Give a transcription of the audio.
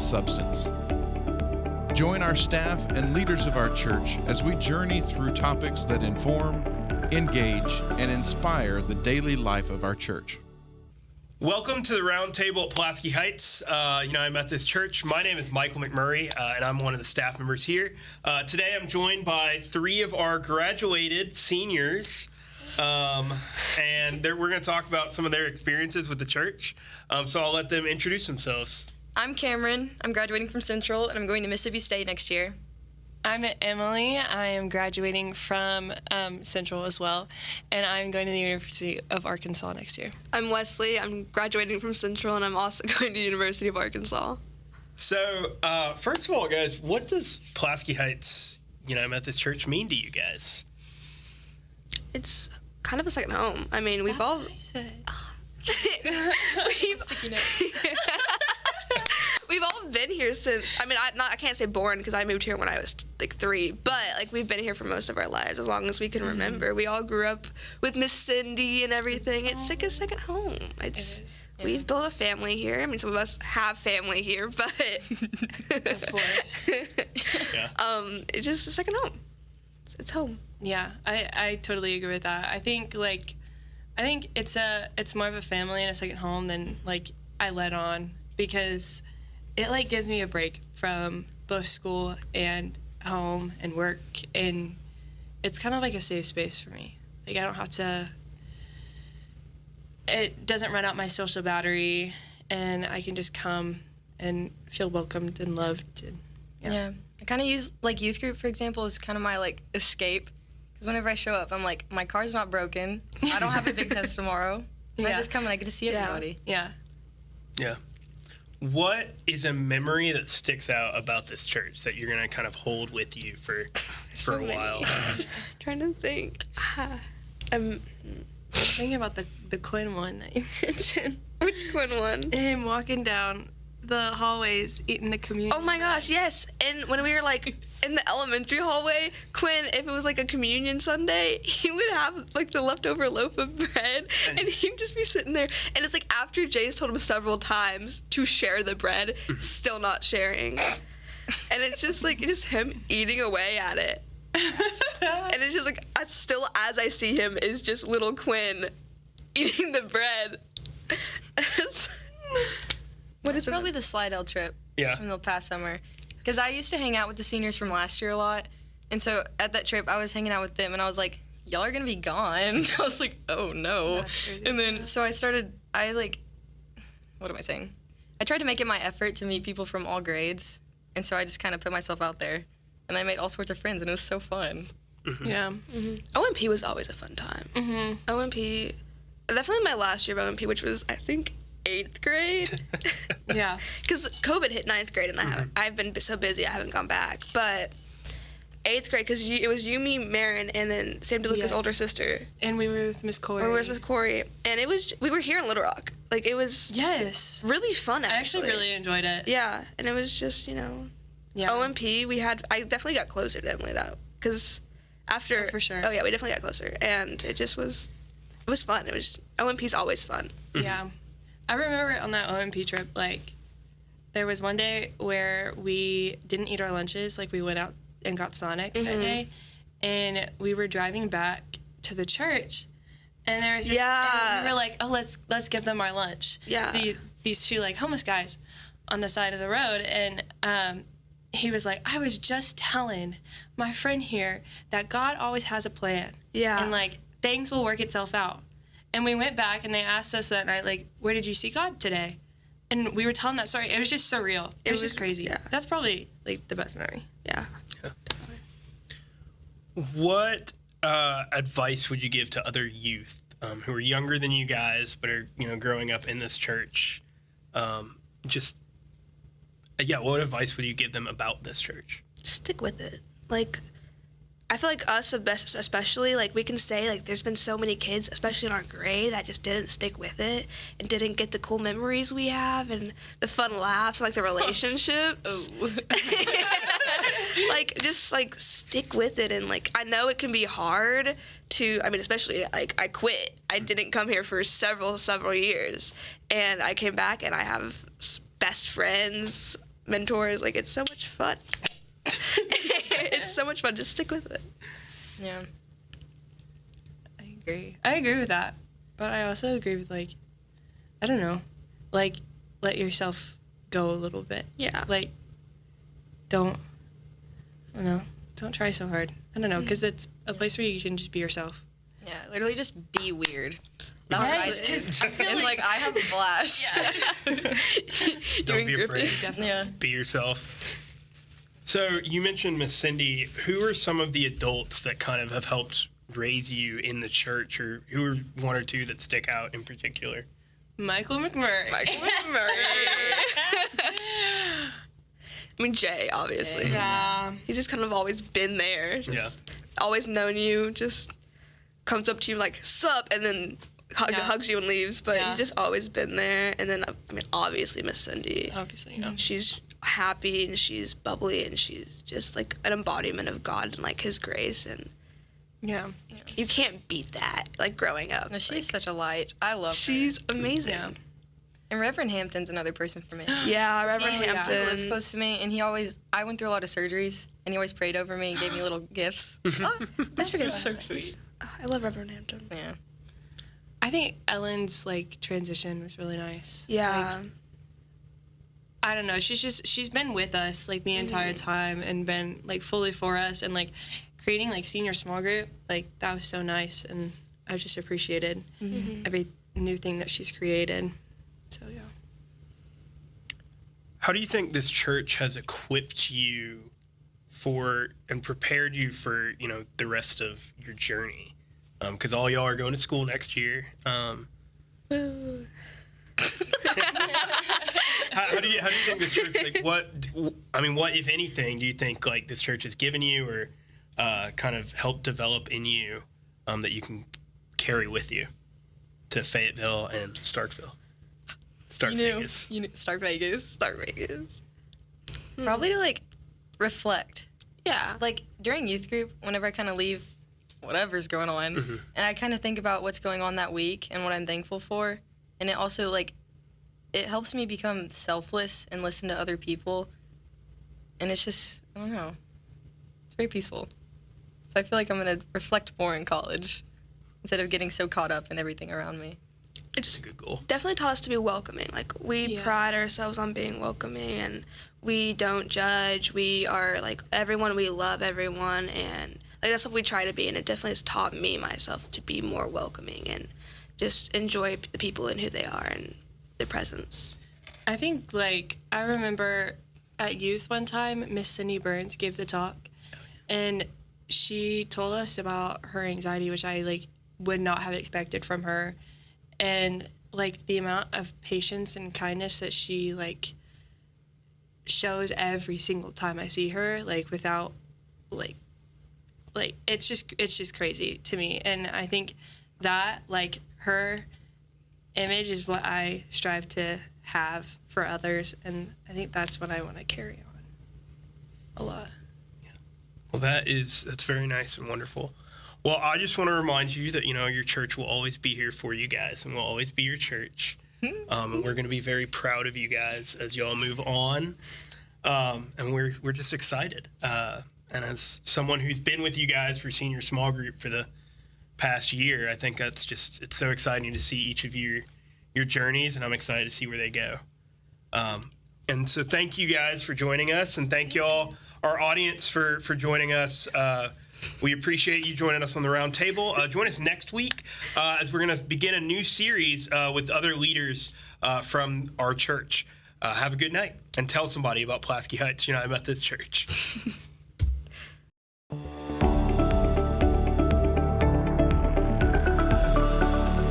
substance. Join our staff and leaders of our church as we journey through topics that inform, engage, and inspire the daily life of our church. Welcome to the Roundtable at Pulaski Heights United Methodist Church. My name is Michael McMurray, and I'm one of the staff members here. Today I'm joined by three of our graduated seniors, and we're going to talk about some of their experiences with the church. So I'll let them introduce themselves. I'm Cameron. I'm graduating from Central, and I'm going to Mississippi State next year. I'm Emily. I am graduating from Central as well, and I'm going to the University of Arkansas next year. I'm Wesley. I'm graduating from Central, and I'm also going to the University of Arkansas. So, first of all, guys, what does Pulaski Heights United Methodist Church mean to you guys? It's kind of a second home. I mean, we've all... Sticky note. We've all been here since, I mean, I can't say born because I moved here when I was like 3, but like we've been here for most of our lives as long as we can remember. We all grew up with Miss Cindy and everything. It's like a second home. We've built a family here. I mean, some of us have family here, but Of course. Yeah. It's just a second home. It's home. Yeah, I totally agree with that. I think it's more of a family and a second home than like I let on, because it like gives me a break from both school and home and work, and it's kind of like a safe space for me. Like I don't have to, it doesn't run out my social battery, and I can just come and feel welcomed and loved. And, Yeah. I kind of use like youth group, for example, as kind of my like escape, because whenever I show up, I'm like, my car's not broken. I don't have a big test tomorrow. I just come and I get to see everybody. Yeah. Yeah. What is a memory that sticks out about this church that you're going to kind of hold with you for So a while? Trying to think. Thinking about the Quinn one that you mentioned. Which Quinn one? Him walking down the hallways eating the communion. Oh my gosh, yes. And when we were like in the elementary hallway, Quinn, if it was like a communion Sunday, he would have like the leftover loaf of bread, and he'd just be sitting there. And it's like after Jay's told him several times to share the bread, still not sharing. And it's just like just him eating away at it. And it's just like still as I see him is just little Quinn eating the bread. What is probably the Slidell trip Yeah. from the past summer, because I used to hang out with the seniors from last year a lot, and so at that trip I was hanging out with them, and I was like, y'all are gonna be gone. I was like, oh no. And then so what am I saying? I tried to make it my effort to meet people from all grades, and so I just kind of put myself out there, and I made all sorts of friends, and it was so fun. Mm-hmm. Yeah. OMP was always a fun time. OMP, definitely my last year of OMP, which was I think 8th grade. Yeah. Because COVID hit 9th grade, and I've been so busy I haven't gone back. But 8th grade, because it was you, me, Marin, and then Sam DeLuca's Yes. older sister. And we were with Miss Corey. Or where's Miss Corey? And we were here in Little Rock. Like it was Yes. really fun. I actually really enjoyed it. Yeah, and it was just Yeah. OMP. I definitely got closer to Emily though, because after for sure. Oh yeah, we definitely got closer, and it just was. It was fun. OMP's always fun. Yeah. I remember on that OMP trip, like, there was one day where we didn't eat our lunches. Like, we went out and got Sonic that day, and we were driving back to the church, and there was and we were like, oh, let's give them our lunch. Yeah. These two, like, homeless guys on the side of the road, and he was like, I was just telling my friend here that God always has a plan. Yeah. And, like, things will work itself out. And we went back, and they asked us that night, like, where did you see God today? And we were telling that story. It was just so real. It was just crazy. Yeah. That's probably, like, the best memory. Yeah. What advice would you give to other youth who are younger than you guys but are growing up in this church? What advice would you give them about this church? Stick with it. Like, I feel like us especially, like, we can say, like, there's been so many kids, especially in our grade, that just didn't stick with it and didn't get the cool memories we have and the fun laughs, like, the relationships. Like, just, like, stick with it. And, like, I know it can be hard to, I mean, especially, like, I quit. I didn't come here for several years. And I came back, and I have best friends mentors. Like, it's so much fun. It's so much fun. Just stick with it. Yeah. I agree with that. But I also agree with, like, I don't know, like, let yourself go a little bit. Yeah. Like, don't try so hard. I don't know, because it's a place where you can just be yourself. Yeah, literally just be weird. That's Yes, what I 'cause did. I feel And, like, I have a blast. Don't be afraid. Yeah. Be yourself. So you mentioned Miss Cindy. Who are some of the adults that kind of have helped raise you in the church, or who are one or two that stick out in particular? Michael McMurray. I mean, Jay, obviously. Yeah. He's just kind of always been there. Just always known you. Just comes up to you like, sup, and then hugs you and leaves. But he's just always been there. And then, I mean, obviously, Miss Cindy. Obviously, yeah. She's happy and she's bubbly and she's just like an embodiment of God and like His grace. And Yeah. you can't beat that, like, growing up. No, she's like, such a light. I love her. she's amazing. Yeah. And Reverend Hampton's another person for me. Yeah, Reverend He lives Hampton. close to me, and I went through a lot of surgeries, and he always prayed over me and gave me little gifts. Let's forget about So that. sweet. I love Reverend Hampton. Yeah. I think Ellen's, like, transition was really nice. Yeah. Like, I don't know. She's been with us, like, the entire time and been, like, fully for us. And, like, creating, like, senior small group, like, that was so nice. And I just appreciated every new thing that she's created. So, yeah. How do you think this church has equipped you for and prepared you for, you know, the rest of your journey? Because all y'all are going to school next year. Woo. How do you think this church, like, what if anything, do you think, like, this church has given you or kind of helped develop in you that you can carry with you to Fayetteville and Starkville? Vegas. Start Vegas. Start Vegas. Probably to, like, reflect. Yeah. Like, during youth group, whenever I kind of leave whatever's going on, and I kind of think about what's going on that week and what I'm thankful for, and it also, like, it helps me become selfless and listen to other people, and it's just, I don't know, it's very peaceful. So I feel like I'm going to reflect more in college instead of getting so caught up in everything around me. It's a good goal. Definitely taught us to be welcoming. Like, we pride ourselves on being welcoming, and we don't judge. We are, like, everyone. We love everyone, and, like, that's what we try to be. And it definitely has taught me myself to be more welcoming and just enjoy the people and who they are and their presence. I think, like, I remember at youth one time, Miss Cindy Burns gave the talk, and she told us about her anxiety, which I, like, would not have expected from her. And, like, the amount of patience and kindness that she, like, shows every single time I see her, like, without, like, it's just crazy to me. And I think that, like, her image is what I strive to have for others. And I think that's what I want to carry on a lot. Yeah. Well, that's very nice and wonderful. Well, I just want to remind you that, you know, your church will always be here for you guys and will always be your church. And we're going to be very proud of you guys as y'all move on. And we're just excited. And as someone who's been with you guys for senior small group for the past year, I think it's so exciting to see each of your journeys, and I'm excited to see where they go. And so thank you guys for joining us, and thank y'all, our audience, for joining us. We appreciate you joining us on the round table. Join us next week as we're going to begin a new series with other leaders from our church. Have a good night, and tell somebody about Pulaski Heights United Methodist Church.